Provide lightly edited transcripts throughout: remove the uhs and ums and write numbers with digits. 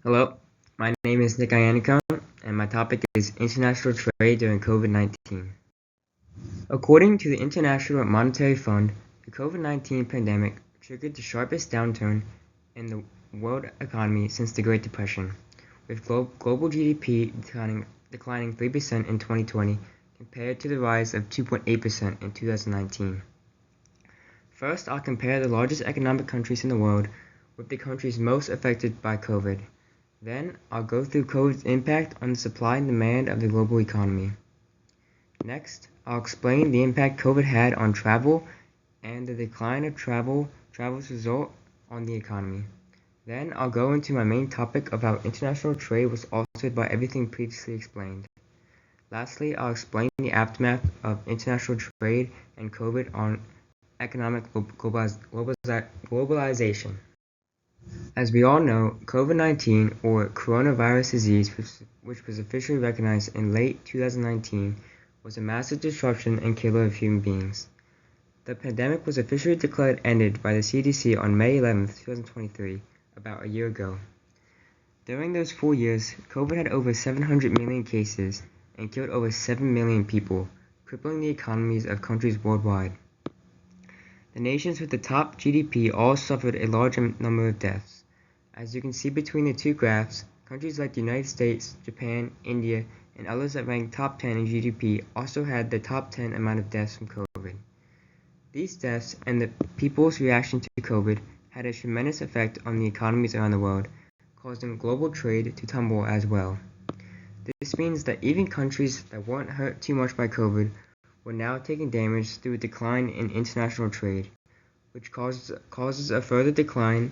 Hello, my name is Nick Iannicone, and my topic is international trade during COVID-19. According to the International Monetary Fund, the COVID-19 pandemic triggered the sharpest downturn in the world economy since the Great Depression, with global GDP declining 3% in 2020 compared to the rise of 2.8% in 2019. First, I'll compare the largest economic countries in the world with the countries most affected by COVID. Then, I'll go through COVID's impact on the supply and demand of the global economy. Next, I'll explain the impact COVID had on travel and the decline of travel's result on the economy. Then, I'll go into my main topic of how international trade was altered by everything previously explained. Lastly, I'll explain the aftermath of international trade and COVID on economic globalization. As we all know, COVID-19, or coronavirus disease, which was officially recognized in late 2019, was a massive disruption and killer of human beings. The pandemic was officially declared ended by the CDC on May 11, 2023, about a year ago. During those 4 years, COVID had over 700 million cases and killed over 7 million people, crippling the economies of countries worldwide. The nations with the top GDP all suffered a large number of deaths. As you can see between the two graphs, countries like the United States, Japan, India, and others that ranked top 10 in GDP also had the top 10 amount of deaths from COVID. These deaths and the people's reaction to COVID had a tremendous effect on the economies around the world, causing global trade to tumble as well. This means that even countries that weren't hurt too much by COVID were now taking damage through a decline in international trade, which causes a further decline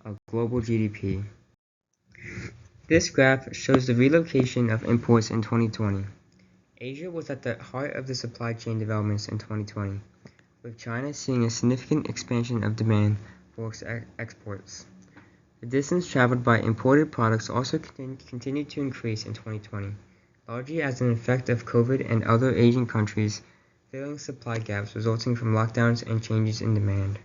of global GDP. This graph shows the relocation of imports in 2020. Asia was at the heart of the supply chain developments in 2020, with China seeing a significant expansion of demand for exports. The distance traveled by imported products also continued to increase in 2020, largely as an effect of COVID and other Asian countries filling supply gaps resulting from lockdowns and changes in demand.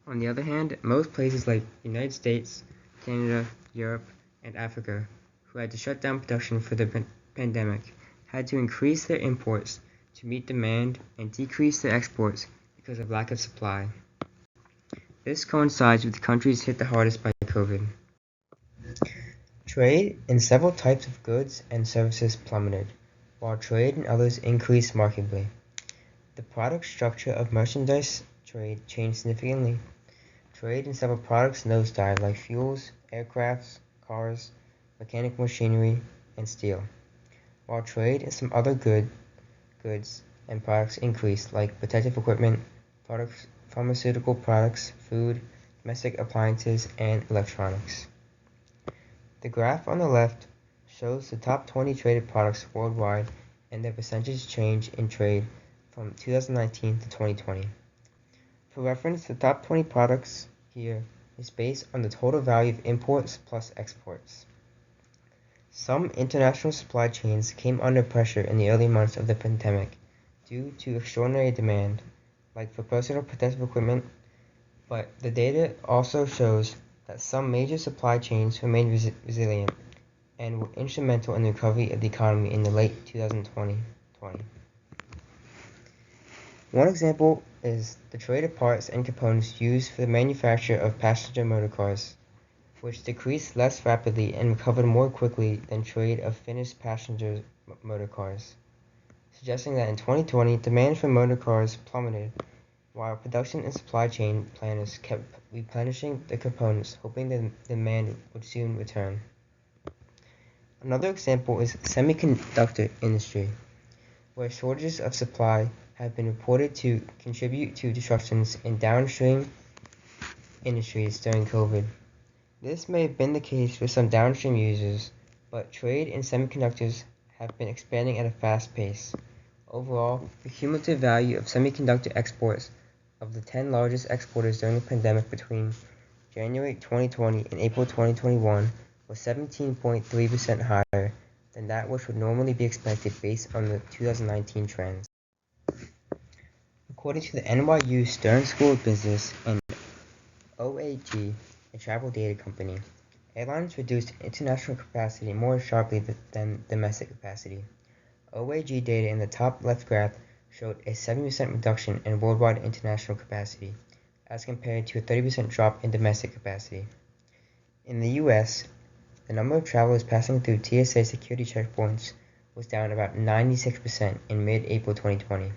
On the other hand, most places like the United States, Canada, Europe, and Africa, who had to shut down production for the pandemic, had to increase their imports to meet demand and decrease their exports because of lack of supply. This coincides with the countries hit the hardest by COVID. Trade in several types of goods and services plummeted, while trade in others increased markedly. The product structure of merchandise trade changed significantly. Trade in several products nosedived, like fuels, aircrafts, cars, mechanical machinery, and steel, while trade in some other goods and products increased, like protective equipment, pharmaceutical products, food, domestic appliances, and electronics. The graph on the left shows the top 20 traded products worldwide and their percentage change in trade from 2019 to 2020. For reference, the top 20 products here is based on the total value of imports plus exports. Some international supply chains came under pressure in the early months of the pandemic due to extraordinary demand, like for personal protective equipment, but the data also shows that some major supply chains remained resilient and were instrumental in the recovery of the economy in the late 2020. One example is the trade of parts and components used for the manufacture of passenger motor cars, which decreased less rapidly and recovered more quickly than trade of finished passenger motor cars, suggesting that in 2020 demand for motor cars plummeted, while production and supply chain planners kept replenishing the components, hoping the demand would soon return. Another example is the semiconductor industry, where shortages of supply have been reported to contribute to disruptions in downstream industries during COVID. This may have been the case for some downstream users, but trade in semiconductors have been expanding at a fast pace. Overall, the cumulative value of semiconductor exports of the 10 largest exporters during the pandemic between January 2020 and April 2021 was 17.3% higher than that which would normally be expected based on the 2019 trends. According to the NYU Stern School of Business and OAG, a travel data company, Airlines reduced international capacity more sharply than domestic capacity. OAG data in the top left graph showed a 70% reduction in worldwide international capacity, as compared to a 30% drop in domestic capacity. In the US, the number of travelers passing through TSA security checkpoints was down about 96% in mid-April 2020.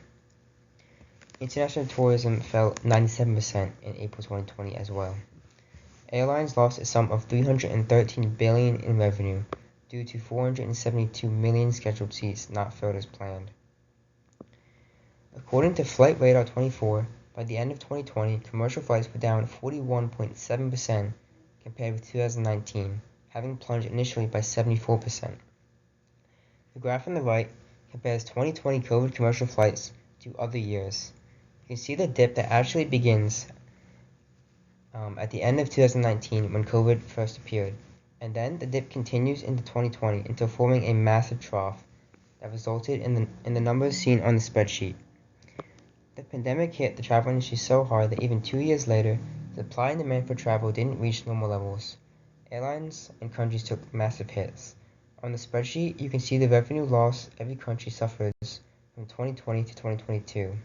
International tourism fell 97% in April 2020 as well. Airlines lost a sum of $313 billion in revenue due to 472 million scheduled seats not filled as planned. According to Flight Radar 24, by the end of 2020, commercial flights were down 41.7% compared with 2019, having plunged initially by 74%. The graph on the right compares 2020 COVID commercial flights to other years. You can see the dip that actually begins at the end of 2019 when COVID first appeared, and then the dip continues into 2020 until forming a massive trough that resulted in the numbers seen on the spreadsheet. The pandemic hit the travel industry so hard that even 2 years later, supply and demand for travel didn't reach normal levels. Airlines and countries took massive hits. On the spreadsheet, you can see the revenue loss every country suffers from 2020 to 2022.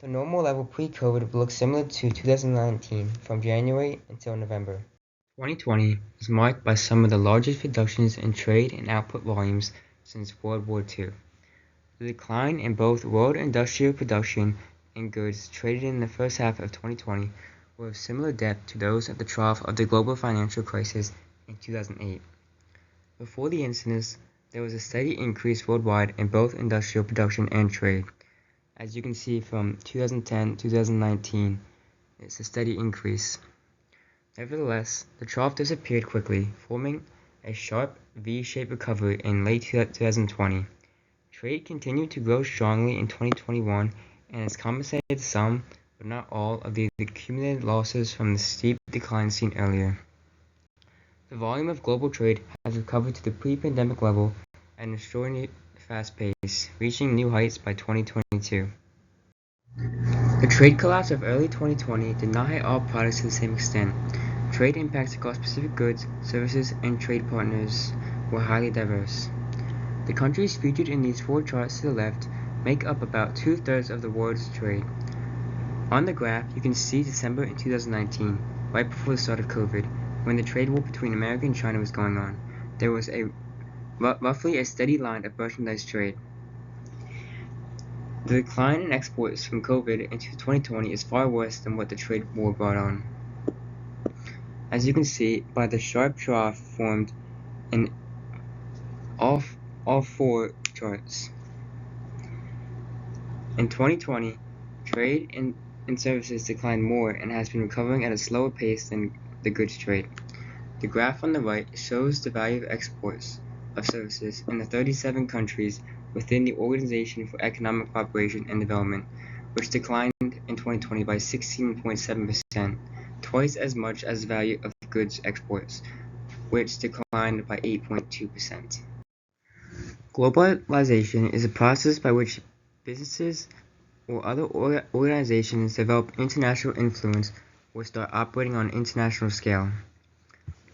The normal level pre-COVID would look similar to 2019 from January until November. 2020 was marked by some of the largest reductions in trade and output volumes since World War II. The decline in both world industrial production and goods traded in the first half of 2020 were of similar depth to those at the trough of the global financial crisis in 2008. Before the incidents, there was a steady increase worldwide in both industrial production and trade. As you can see from 2010 to 2019, it's a steady increase. Nevertheless, the trough disappeared quickly, forming a sharp V-shaped recovery in late 2020. Trade continued to grow strongly in 2021 and has compensated some, but not all, of the accumulated losses from the steep decline seen earlier. The volume of global trade has recovered to the pre-pandemic level at an extraordinarily fast pace, reaching new heights by 2022. The trade collapse of early 2020 did not hit all products to the same extent. Trade impacts across specific goods, services, and trade partners were highly diverse. The countries featured in these four charts to the left make up about 2/3 of the world's trade. On the graph, you can see December in 2019, right before the start of COVID, when the trade war between America and China was going on. There was roughly a steady line of merchandise trade. The decline in exports from COVID into 2020 is far worse than what the trade war brought on. As you can see by the sharp trough formed in all four charts. In 2020, trade in services declined more and has been recovering at a slower pace than the goods trade. The graph on the right shows the value of exports of services in the 37 countries within the Organization for Economic Cooperation and Development, which declined in 2020 by 16.7%, twice as much as the value of goods exports, which declined by 8.2%. Globalization is a process by which businesses or other organizations develop international influence or start operating on an international scale.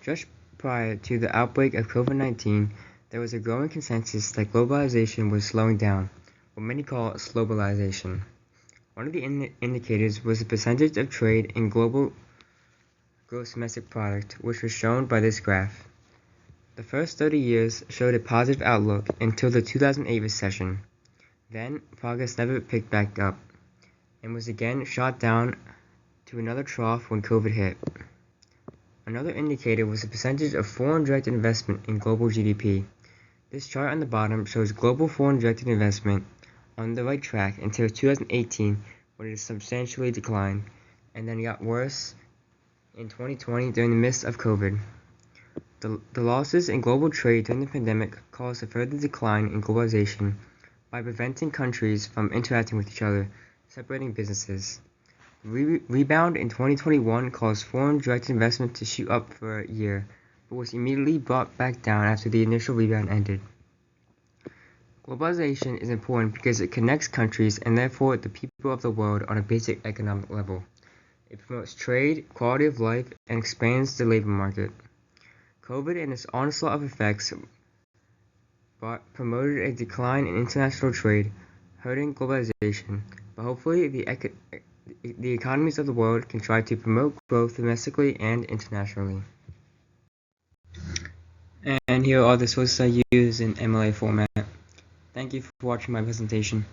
Just prior to the outbreak of COVID-19, there was a growing consensus that globalization was slowing down, what many call slowbalization. One of the indicators was the percentage of trade in global gross domestic product, which was shown by this graph. The first 30 years showed a positive outlook until the 2008 recession. Then, progress never picked back up, and was again shot down to another trough when COVID hit. Another indicator was the percentage of foreign direct investment in global GDP. This chart on the bottom shows global foreign direct investment on the right track until 2018, when it substantially declined, and then got worse in 2020 during the midst of COVID. The losses in global trade during the pandemic caused a further decline in globalization by preventing countries from interacting with each other, separating businesses. The rebound in 2021 caused foreign direct investment to shoot up for a year, but was immediately brought back down after the initial rebound ended. Globalization is important because it connects countries and therefore the people of the world on a basic economic level. It promotes trade, quality of life, and expands the labor market. COVID and its onslaught of effects promoted a decline in international trade, hurting globalization, but hopefully the economies of the world can try to promote growth domestically and internationally. And here are the sources I use in MLA format. Thank you for watching my presentation.